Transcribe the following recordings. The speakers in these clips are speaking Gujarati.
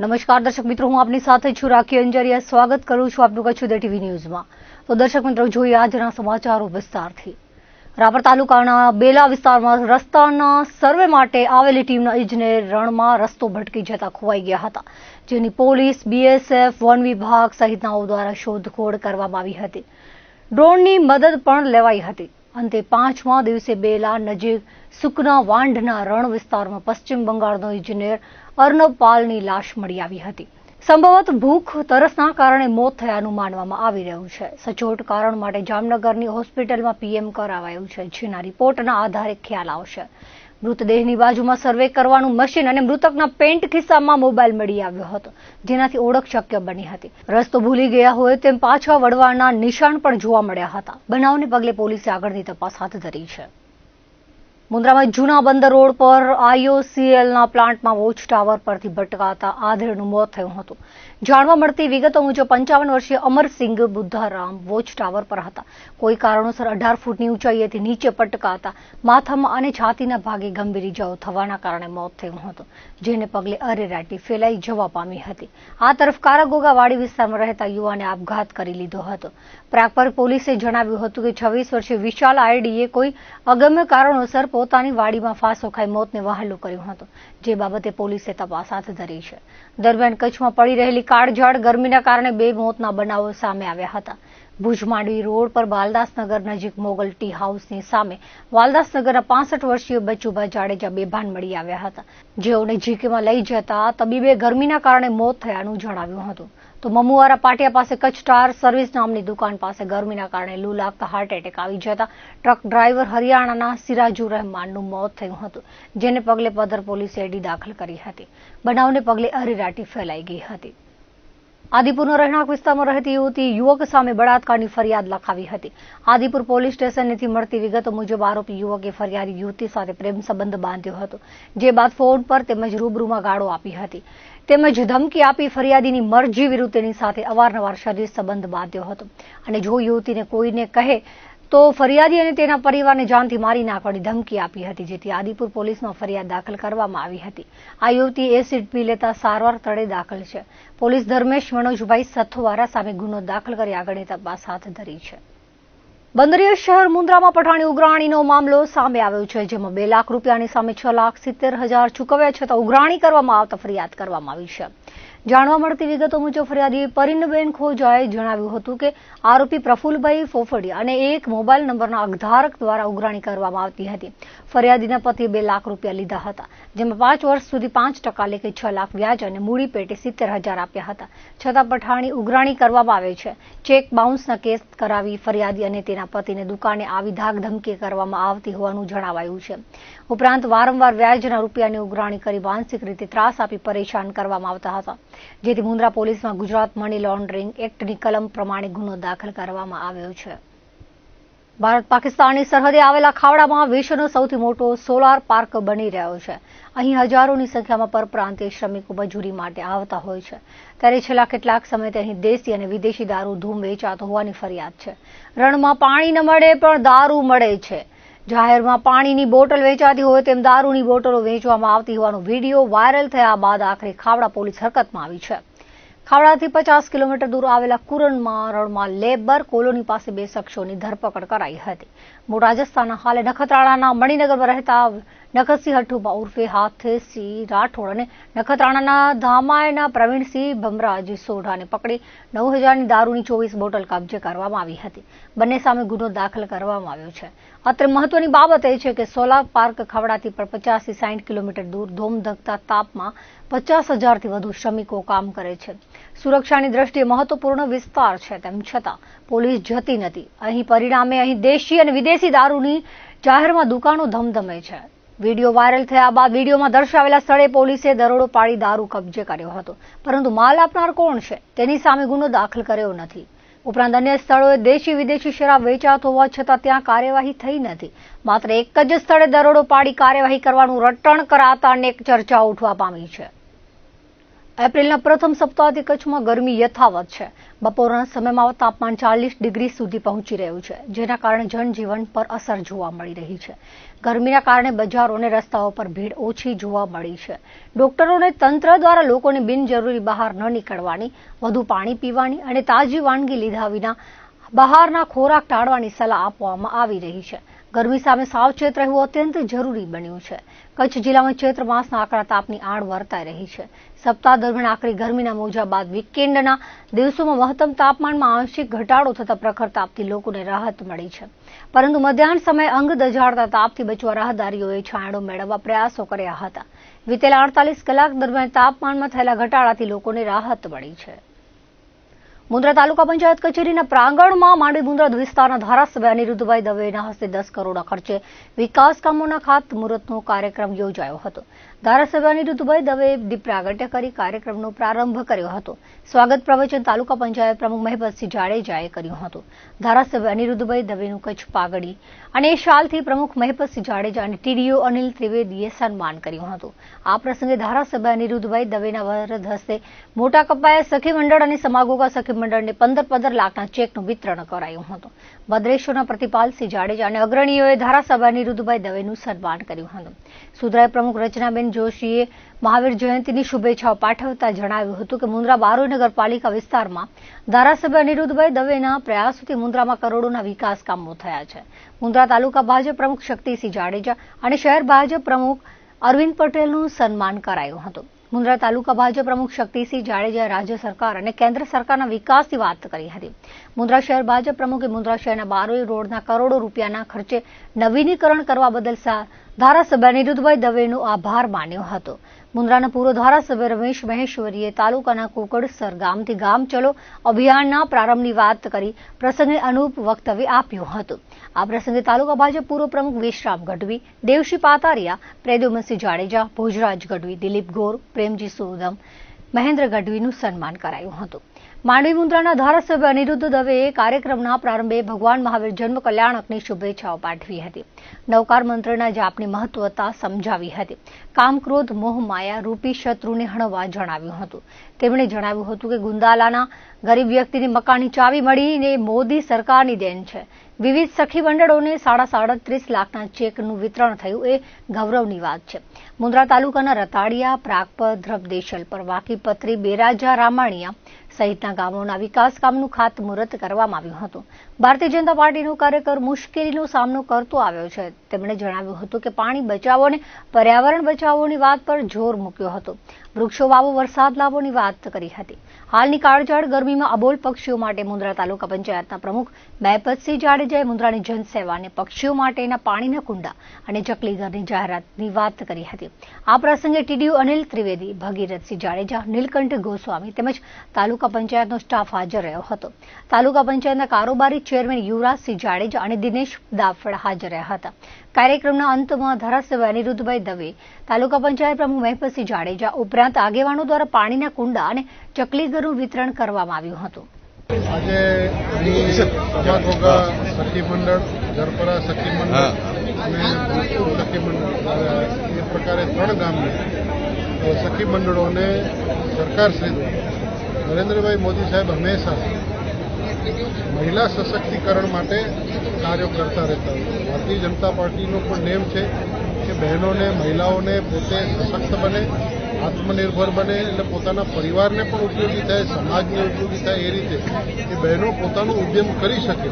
નમસ્કાર દર્શક મિત્રો, હું આપની સાથે છું રાખી અંજારિયા. સ્વાગત કરું છું આપનું કચ્છ ઉદય ટીવી ન્યૂઝમાં. તો દર્શક મિત્રો, જોઈએ આજના સમાચારો વિસ્તારથી. રાપર તાલુકાના બેલા વિસ્તારમાં રસ્તાના સર્વે માટે આવેલી ટીમના ઇજનેર રણમાં રસ્તો ભટકી જતા ખોવાઈ ગયા હતા, જેની પોલીસ, બીએસએફ, વન વિભાગ સહિતનાઓ દ્વારા શોધખોળ કરવામાં આવી હતી. ડ્રોનની મદદ પણ લેવાઈ હતી. અંતે 5મા દિવસે બેલા નજીક સુકના વાંઢના રણ વિસ્તારમાં પશ્ચિમ બંગાળનો ઇજનેર અર્નબ પાલની લાશ મળી આવી હતી. સંભવત ભૂખ તરસના કારણે મોત થયાનું માનવામાં આવી રહ્યું છે. સચોટ કારણ માટે જામનગરની હોસ્પિટલમાં પીએમ કરાવાયું છે, જેના રિપોર્ટના આધારે ખ્યાલ આવશે. મૃતદેહની બાજુમાં સર્વે કરવાનું મશીન અને મૃતકના પેન્ટ ખિસ્સામાં મોબાઈલ મળી આવ્યો હતો, જેનાથી ઓળખ શક્ય બની હતી. રસ્તો ભૂલી ગયા હોય તેમ પાછા વળવાના નિશાન પણ જોવા મળ્યા હતા. બનાવને પગલે પોલીસે આગળની તપાસ હાથ ધરી છે. મુન્દ્રામાં જૂના બંદર રોડ પર IOCLના પ્લાન્ટમાં વોચ ટાવર પરથી ભટકાતા આધેડનું મોત થયું હતું. જાણવા મળતી વિગતો મુજબ 55 વર્ષીય અમરસિંહ બુદ્ધારામ વોચ ટાવર પર હતા. કોઈ કારણોસર 18 ફૂટની ઊંચાઈએથી નીચે પટકાતા માથામાં અને છાતીના ભાગે ગંભીર ઇજાઓ થવાના કારણે મોત થયું હતું, જેને પગલે અરેરાટી ફેલાઈ જવા પામી હતી. આ તરફ કારાગોગા વાડી વિસ્તારમાં રહેતા યુવાને આપઘાત કરી લીધો હતો. પ્રાગપર પોલીસે જણાવ્યું હતું કે 26 વર્ષીય વિશાલ આઈડીએ કોઈ અગમ્ય કારણોસર પોતાની વાડીમાં ફાંસો ખાઈ મોતને વહાલું કર્યું હતું, જે બાબતે પોલીસે તપાસ હાથ ધરી છે. દરમિયાન કચ્છમાં પડી રહેલી કાળઝાળ ગરમીના કારણે 2 મોતના બનાવો સામે આવ્યા હતા. ભુજ માંડવી રોડ પર વાલદાસનગર નજીક મોગલ ટી હાઉસની સામે વાલદાસનગરના 65 વર્ષીય બચુભા જાડેજા બેભાન મળી આવ્યા હતા, જેઓને જીકેમાં લઈ જતા તબીબે ગરમીના કારણે મોત થયાનું જણાવ્યું હતું. તો મમુવારા પાટિયા પાસે કચ્છ ટાયર સર્વિસ નામની દુકાન પાસે ગરમીના કારણે લૂ લાગતા હાર્ટ એટેક આવી જતા ટ્રક ડ્રાઈવર હરિયાણાના સિરાજુર રહેમાનનું મોત થયું હતું, જેને પગલે પદર પોલીસે એડી દાખલ કરી હતી. બનાવને પગલે અરેરાટી ફેલાઈ ગઈ હતી. આદિપુરના રહેણાંક વિસ્તારમાં રહેતી યુવતી યુવક સામે બળાત્કારની ફરિયાદ લખાવી હતી. આદિપુર પોલીસ સ્ટેશનથી મળતી વિગતો મુજબ આરોપી યુવકે ફરિયાદી યુવતી સાથે પ્રેમ સંબંધ બાંધ્યો હતો, જે બાદ ફોન પર તેમજ રૂબરૂમાં ગાળો આપી હતી, તેમજ ધમકી આપી ફરિયાદીની મરજી વિરુદ્ધ તેની સાથે અવારનવાર શારીરિક સંબંધ બાંધ્યો હતો અને જો યુવતીને કોઈને કહે તો ફરિયાદી અને તેના પરિવારને જાનથી મારી નાખવાની ધમકી આપી હતી, જેથી આદિપુર પોલીસમાં ફરિયાદ દાખલ કરવામાં આવી હતી. આ યુવતી એસિડ પી લેતા સારવાર તળે દાખલ છે. પોલીસ ધર્મેશ મનોજભાઈ સથવારા સામે ગુનો દાખલ કરી આગળની તપાસ હાથ ધરી છે. બંદરીય શહેર મુન્દ્રામાં પઠાણી ઉઘરાણીનો મામલો સામે આવ્યો છે, જેમાં 2 લાખ રૂપિયાની સામે 6,70,000 ચૂકવ્યા છતાં ઉઘરાણી કરવામાં આવતા ફરિયાદ કરવામાં આવી છે. જાણવા મળતી વિગતો મુજબ ફરિયાદી પરિનબેન ખોજાએ જણાવ્યું હતું કે આરોપી પ્રફુલભાઈ ફોફડિયા અને એક મોબાઈલ નંબરના અગધારક દ્વારા ઉઘરાણી કરવામાં આવતી હતી. ફરિયાદીના પતિએ 2 લાખ રૂપિયા લીધા હતા, જેમાં 5 વર્ષ સુધી 5% લેખે 6 લાખ વ્યાજ અને મૂડી પેટે 70,000 આપ્યા હતા. છતાં પઠાણી ઉઘરાણી કરવામાં આવે છે. ચેક બાઉન્સના કેસ કરાવી ફરિયાદી અને તેના પતિને દુકાને આવી ધાક ધમકી કરવામાં આવતી હોવાનું જણાવાયું છે. ઉપરાંત વારંવાર વ્યાજના રૂપિયાની ઉઘરાણી કરી માનસિક રીતે ત્રાસ આપી પરેશાન કરવામાં આવતા હતા, જેથી મુન્દ્રા પોલીસમાં ગુજરાત મની લોન્ડરિંગ એક્ટની કલમ પ્રમાણે ગુનો દાખલ કરવામાં આવ્યો છે. ભારત પાકિસ્તાનની સરહદે આવેલા ખાવડામાં વિશ્વનો સૌથી મોટો સોલાર પાર્ક બની રહ્યો છે. અહીં હજારોની સંખ્યામાં પરપ્રાંતીય શ્રમિકો મજૂરી માટે આવતા હોય છે, ત્યારે છેલ્લા કેટલાક સમયથી અહીં દેશી અને વિદેશી દારૂ ધૂમ વેચાતો હોવાની ફરિયાદ છે. રણમાં પાણી ન મળે પણ દારૂ મળે છે. જાહેરમાં પાણીની બોટલ વેચાતી હોય તેમ દારૂની બોટલો વેચવામાં આવતી હોવાનો વિડીયો વાયરલ થયા બાદ આખરે ખાવડા પોલીસ હરકતમાં આવી છે. ખાવડાથી 50 કિલોમીટર દૂર આવેલા કુરનમાં રણમાં લેબર કોલોની પાસે 2 શખ્સોની ધરપકડ કરાઈ હતી. મૂળ રાજસ્થાનના હાલે નખત્રાણાના મણિનગરમાં રહેતા નખતસિંહ હઠુબા ઉર્ફે હાથેસિંહ રાઠોડ અને નખત્રાણાના ધામાયના પ્રવીણસિંહ ભમરાજી સોઢાને પકડી 9,000ની દારૂની 24 બોટલ કબજે કરવામાં આવી હતી. બંને સામે ગુનો દાખલ કરવામાં આવ્યો છે. અત્રે મહત્વની બાબત એ છે કે સોલાર પાર્ક ખાવડાથી પણ 50 થી 60 કિલોમીટર દૂર ધોમધકતા તાપમાં 50,000થી વધુ શ્રમિકો કામ કરે છે. સુરક્ષાની દ્રષ્ટિએ મહત્વપૂર્ણ વિસ્તાર છે, તેમ છતાં પોલીસ જતી નથી. અહીં પરિણામે અહીં દેશી અને વિદેશી દારૂની જાહેરમાં દુકાનો ધમધમે છે. વિડીયો વાયરલ થયા બાદ વિડીયોમાં દર્શાવેલા સ્થળે પોલીસે દરોડો પાડી દારૂ કબજે કર્યો હતો, પરંતુ માલ આપનાર કોણ છે તેની સામે ગુનો દાખલ કર્યો નથી. ઉપરાંત અન્ય સ્થળોએ દેશી વિદેશી શરાબ વેચાતો હોવા છતાં ત્યાં કાર્યવાહી થઈ નથી. માત્ર એક જ સ્થળે દરોડો પાડી કાર્યવાહી કરવાનું રટણ કરાતા અનેક ચર્ચાઓ ઉઠવા પામી છે. એપ્રિલના પ્રથમ સપ્તાહથી કચ્છમાં ગરમી યથાવત છે. બપોરના સમયમાં તાપમાન 40 ડિગ્રી સુધી પહોંચી રહ્યું છે, જેના કારણે જનજીવન પર અસર જોવા મળી રહી છે. ગરમીના કારણે બજારો અને રસ્તાઓ પર ભીડ ઓછી જોવા મળી છે. ડોક્ટરોને તંત્ર દ્વારા લોકોને બિનજરૂરી બહાર ન નીકળવાની, વધુ પાણી પીવાની અને તાજી વાનગી લીધા વિના બહારના ખોરાક ટાળવાની સલાહ આપવામાં આવી રહી છે. ગરમી સામે સાવચેત રહેવું અત્યંત જરૂરી બન્યું છે. કચ્છ જિલ્લામાં ચૈત્ર માસના આકરા તાપની આડ વર્તાઈ રહી છે. સપ્તાહ દરમિયાન આકરી ગરમીના મોજા બાદ વીકેન્ડના દિવસોમાં મહત્તમ તાપમાનમાં આંશિક ઘટાડો થતા પ્રખર તાપથી લોકોને રાહત મળી છે. પરંતુ મધ્યાહન સમયે અંગ દઝાડતા તાપથી બચવા રાહદારીઓએ છાંયડો મેળવવા પ્રયાસો કર્યા હતા. વિતેલા 48 કલાક દરમિયાન તાપમાનમાં થયેલા ઘટાડાથી લોકોને રાહત મળી છે. મુન્દ્રા તાલુકા પંચાયત કચેરીના પ્રાંગણમાં માંડવી મુન્દ્રા વિસ્તારના ધારાસભ્ય અનિરુદ્ધભાઈ દવેના હસ્તે 10 કરોડના ખર્ચે વિકાસ કામોના ખાતમુહૂર્તનો કાર્યક્રમ યોજાયો હતો. ધારાસભ્ય અનિરુદ્ધભાઈ દવેએ દીપ પ્રાગટ્ય કરી કાર્યક્રમનો પ્રારંભ કર્યો હતો. સ્વાગત પ્રવચન તાલુકા પંચાયત પ્રમુખ મહેપતસિંહ જાડેજાએ કર્યું હતું. ધારાસભ્ય અનિરુદ્ધભાઈ દવેનું કચ્છ પાઘડી અને શાલથી પ્રમુખ મહેપતસિંહ જાડેજા અને ટીડીઓ અનિલ ત્રિવેદીએ સન્માન કર્યું હતું. આ પ્રસંગે ધારાસભ્ય અનિરુદ્ધભાઈ દવેના વરદ હસ્તે મોટા કપાયા સખી મંડળ અને સમાગોગા સખી મંડળને 15 લાખના ચેકનું વિતરણ કરાયું હતું. ભદ્રેશ્વરના પ્રતિપાલસિંહ જાડેજા અને અગ્રણીઓએ ધારાસભ્ય અનિરુદ્ધભાઈ દવેનું સન્માન કર્યું હતું. સુધરાઈ પ્રમુખ રચનાબેન જોશીએ મહાવીર જયંતિની શુભેચ્છાઓ પાઠવતા જણાવ્યું હતું કે મુન્દ્રા બારોઈ નગરપાલિકા વિસ્તારમાં ધારાસભ્ય અનિરુદ્ધભાઈ દવેના પ્રયાસોથી મુન્દ્રામાં કરોડોના વિકાસ કામો થયા છે. મુન્દ્રા તાલુકા ભાજપ પ્રમુખ શક્તિસિંહ જાડેજા અને શહેર ભાજપ પ્રમુખ અરવિંદ પટેલનું સન્માન કરાયું હતું. મુન્દ્રા તાલુકા ભાજપ પ્રમુખ શક્તિસિંહ જાડેજાએ રાજ્ય સરકાર અને કેન્દ્ર સરકારના વિકાસની વાત કરી હતી. મુન્દ્રા શહેર ભાજપ પ્રમુખે મુન્દ્રા શહેરના બારોઈ રોડના કરોડો રૂપિયાના ખર્ચે નવીનીકરણ કરવા બદલ ધારાસભ્ય અનિરુદ્ધભાઈ દવેનો આભાર માન્યો હતો. મુન્દ્રાના પૂર્વ ધારાસભ્ય રમેશ મહેશ્વરીએ તાલુકાના કોકડસર ગામથી ગામ ચલો અભિયાનના પ્રારંભની વાત કરી પ્રસંગે અનુપ વક્તવ્ય આપ્યું હતું. આ પ્રસંગે તાલુકા ભાજપ પૂર્વ પ્રમુખ વિશ્રામ ગઢવી, દેવશી પાતારિયા, પ્રદ્યુમનસિંહ જાડેજા, ભોજરાજ ગઢવી, દિલીપ ગોર, પ્રેમજી સુદમ, મહેન્દ્ર ગઢવીનું સન્માન કરાયું હતું. માંડવી મુન્દ્રાના ધારાસભ્ય અનિરુદ્ધ દવેએ કાર્યક્રમના પ્રારંભે ભગવાન મહાવીર જન્મ કલ્યાણકની શુભેચ્છાઓ પાઠવી હતી. નવકાર મંત્રના જાપની મહત્વતા સમજાવી હતી. કામ, ક્રોધ, મોહ, માયા રૂપી શત્રુને હણવા જણાવ્યું હતું. તેમણે જણાવ્યું હતું કે ગુંદાલાના ગરીબ વ્યક્તિને મકાનની ચાવી મળીને મોદી સરકારની દેન છે. વિવિધ સખી મંડળોને 37.5 લાખના ચેકનું વિતરણ થયું એ ગૌરવની વાત છે. મુન્દ્રા તાલુકાના રતાડિયા, પ્રાગપર, ધ્રબદેશલ પર, વાકીપત્રી, બેરાજા, રામાણીયા સહિતના ગામોના વિકાસ કામનું ખાતમુહૂર્ત કરવામાં આવ્યું હતું. ભારતીય જનતા પાર્ટીનો કાર્યકર મુશ્કેલીનો સામનો કરતો આવ્યો છે. તેમણે જણાવ્યું હતું કે પાણી બચાવો અને પર્યાવરણ બચાવોની વાત પર જોર મૂક્યો હતો. વૃક્ષો વાવો, વરસાદ લાવોની વાત કરી હતી. હાલની કાળઝાળ ગરમીમાં અબોલ પક્ષીઓ માટે મુન્દ્રા તાલુકા પંચાયતના પ્રમુખ મહેપતસિંહ જાડેજાએ મુન્દ્રાની જનસેવાને પક્ષીઓ માટેના પાણીના કુંડા અને ચકલીઘરની જાહેરાતની વાત કરી હતી. આ પ્રસંગે ટીડીઓ અનિલ ત્રિવેદી, ભગીરથસિંહ જાડેજા, નીલકંઠ ગોસ્વામી તેમજ તાલુકા પંચાયતનો સ્ટાફ હાજર રહ્યો હતો. તાલુકા પંચાયતના કારોબારી ચેરમેન યુવરાજસિંહ જાડેજા અને દિનેશ દાફડ હાજર રહ્યા હતા. કાર્યક્રમના અંતમાં ધારાસભ્ય અનિરુદ્ધભાઈ દવે, તાલુકા પંચાયત પ્રમુખ મહેપતસિંહ જાડેજા ઉપરાંત આગેવાનો દ્વારા પાણીના કુંડા અને ચકલીઘરનું વિતરણ કરવામાં આવ્યું હતું. આજે સમાગોગા સખી મંડળ, ઝરપરા સખી મંડળ અને ભૂતપૂર્વ સખી મંડળ એ પ્રકારે 3 ગામની સખી મંડળોને સરકારશ્રી દ્વારા નરેન્દ્રભાઈ મોદી સાહેબ હંમેશા મહિલા સશક્તિકરણ માટે કાર્યો કરતા રહેતા હોય. ભારતીય જનતા પાર્ટીનો પણ નેમ છે કે બહેનોને, મહિલાઓને પોતે સશક્ત બને, આત્મનિર્ભર બને, એટલે પોતાના પરિવારને પણ ઉપયોગી થાય, સમાજને ઉપયોગી થાય એ રીતે કે બહેનો પોતાનું ઉદ્યમ કરી શકે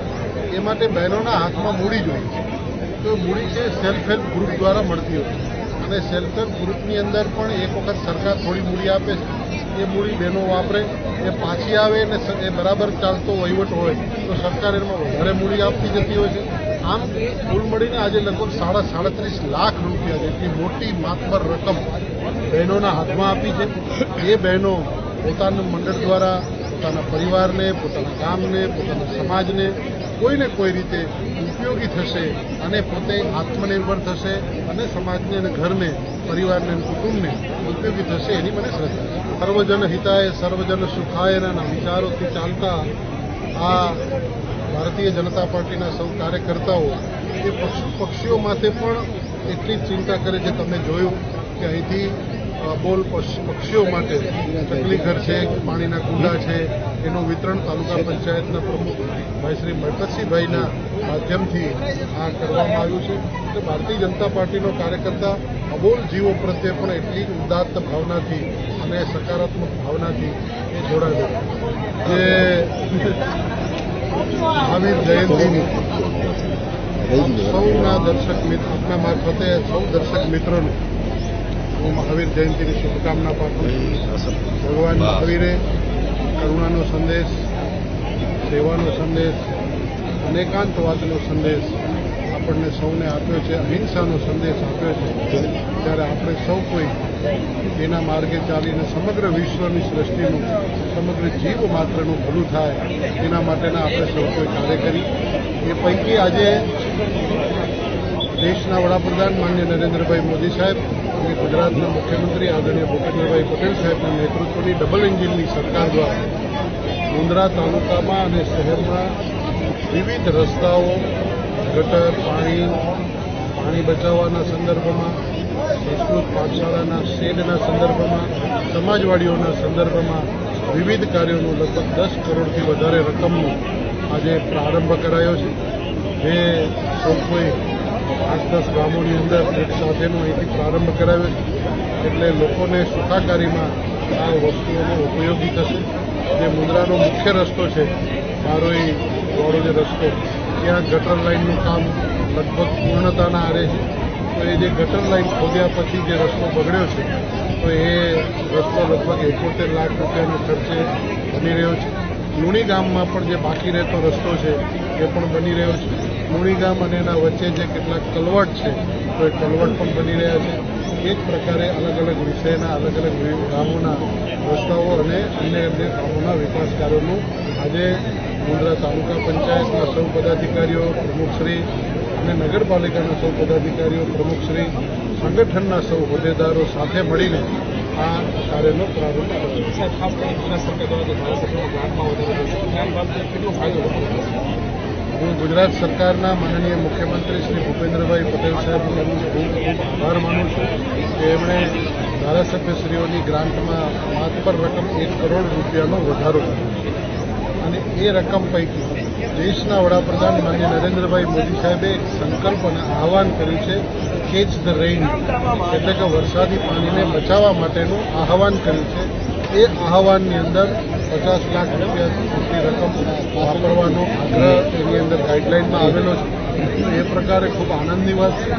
એ માટે બહેનોના હાથમાં મૂડી જોઈએ. તો મૂડી છે સેલ્ફ હેલ્પ ગ્રુપ દ્વારા મળતી હોય અને સેલ્ફ હેલ્પ ગ્રુપની અંદર પણ એક વખત સરકાર થોડી મૂડી આપે છે. એ મૂડી બહેનો વાપરે, એ પાછી આવે અને એ બરાબર ચાલતો વહીવટ હોય તો સરકાર એમાં વધારે મૂડી આપતી જતી હોય છે. આમ કુલ મળીને આજે લગભગ 37.5 લાખ રૂપિયા જેટલી મોટી માતબર રકમ બહેનોના હાથમાં આપી છે. એ બહેનો પોતાના મંડળ દ્વારા પોતાના પરિવારને, પોતાના ગામને, પોતાના સમાજને કોઈને કોઈ રીતે ઉપયોગી થશે અને પોતે આત્મનિર્ભર થશે અને સમાજને અને ઘરને, પરિવારને અને કુટુંબને ઉપયોગી થશે એની મને શ્રદ્ધા છે. સર્વજન હિતાય સર્વજન સુખાયના વિચારોથી ચાલતા આ ભારતીય જનતા પાર્ટીના સૌ કાર્યકર્તાઓ એ પક્ષીઓ માટે પણ એટલી જ ચિંતા કરે છે. તમે જોયું કે અહીંથી અબોલ પક્ષીઓ માટે ચકલી ઘર છે, પાણીના કુંડા છે, એનું વિતરણ તાલુકા પંચાયતના પ્રમુખ ભાઈ શ્રી મરકતસિંહભાઈના માધ્યમથી આ કરવામાં આવ્યું છે. એટલે ભારતીય જનતા પાર્ટીનો કાર્યકર્તા અબોલ જીવો પ્રત્યે પણ એટલી ઉદાત્ત ભાવનાથી અને સકારાત્મક ભાવનાથી એ જોડાયો. જે મહાવીર જયંતિની સૌના દર્શક મિત્રો આપના મારફતે સૌ દર્શક મિત્રોને હું મહાવીર જયંતિની શુભકામના પાઠવું છું. ભગવાન મહાવીરે કરુણાનો સંદેશ, સેવાનો સંદેશ, અનેકાંતવાદનો સંદેશ આપણને સૌને આપ્યો છે, અહિંસાનો સંદેશ આપ્યો છે. ત્યારે આપણે સૌ કોઈ એના માર્ગે ચાલીને સમગ્ર વિશ્વની સૃષ્ટિનું, સમગ્ર જીવ માત્રનું ભલું થાય એના માટેના આપણે સૌ કોઈ કાર્ય કરી. એ પૈકી આજે દેશના વડાપ્રધાન માનનીય નરેન્દ્રભાઈ મોદી સાહેબ અને ગુજરાતના મુખ્યમંત્રી આદરણીય ભૂપેન્દ્રભાઈ પટેલ સાહેબના નેતૃત્વની ડબલ એન્જિનની સરકાર દ્વારા મુંદ્રા તાલુકામાં અને શહેરમાં વિવિધ રસ્તાઓ, ગટર, પાણી બચાવવાના સંદર્ભમાં, સંસ્કૃત પાઠશાળાના શેડના સંદર્ભમાં, સમાજવાડીઓના સંદર્ભમાં વિવિધ કાર્યોનું લગભગ 10 કરોડથી વધારે રકમનો આજે પ્રારંભ કરાયો છે. જે સૌ કોઈ 8-10 ગામોની અંદર એક સાથેનો અહીંથી પ્રારંભ કરાવ્યો છે. એટલે લોકોને સુખાકારીમાં આ વસ્તુઓનો ઉપયોગી થશે. જે મુંદ્રાનો મુખ્ય રસ્તો છે, બારોઈ વાળો જે રસ્તો, ત્યાં ગટર લાઇનનું કામ લગભગ પૂર્ણતાના આરે છે. તો એ જે ગટર લાઇન ખોદ્યા પછી જે રસ્તો બગડ્યો છે, તો એ રસ્તો લગભગ 71 લાખ રૂપિયાના ખર્ચે બની રહ્યો છે. લુણી ગામમાં પણ જે બાકી રહેતો રસ્તો છે એ પણ બની રહ્યો છે. લુણી ગામ અને એના વચ્ચે જે કેટલાક કલવટ છે, તો એ કલવટ પણ બની રહ્યા છે. એ જ પ્રકારે અલગ અલગ વિષયના અલગ અલગ ગામોના રસ્તાઓ અને અન્ય ગામોના વિકાસ કાર્યોનું આજે મુંદ્રા તાલુકા પંચાયતના સૌ પદાધિકારીઓ, પ્રમુખશ્રી અને નગરપાલિકાના સૌ પદાધિકારીઓ, પ્રમુખશ્રી, સંગઠનના સૌ હોદ્દેદારો સાથે મળીને આ કાર્યનો પ્રારંભ કર્યો. હું ગુજરાત સરકારના માનનીય મુખ્યમંત્રી શ્રી ભૂપેન્દ્રભાઈ પટેલ સાહેબનો ખૂબ આભાર માનું છું કે એમણે ધારાસભ્યશ્રીઓની ગ્રાન્ટમાં માત્ર રકમ 1 કરોડ રૂપિયાનો વધારો કર્યો છે. અને એ રકમ પૈકી દેશના વડાપ્રધાન માનનીય નરેન્દ્રભાઈ મોદી સાહેબે એક સંકલ્પ અને આહવાન કર્યું છે, કેચ ધ રેઇન, એટલે કે વરસાદી પાણીને બચાવવા માટેનું આહવાન કર્યું છે. એ આહવાનની અંદર 50 લાખ રૂપિયા જેટલી રકમ વાપરવાનો આગ્રહ એની અંદર ગાઈડલાઇનમાં આવેલો છે. એ પ્રકારે ખૂબ આનંદની વાત છે.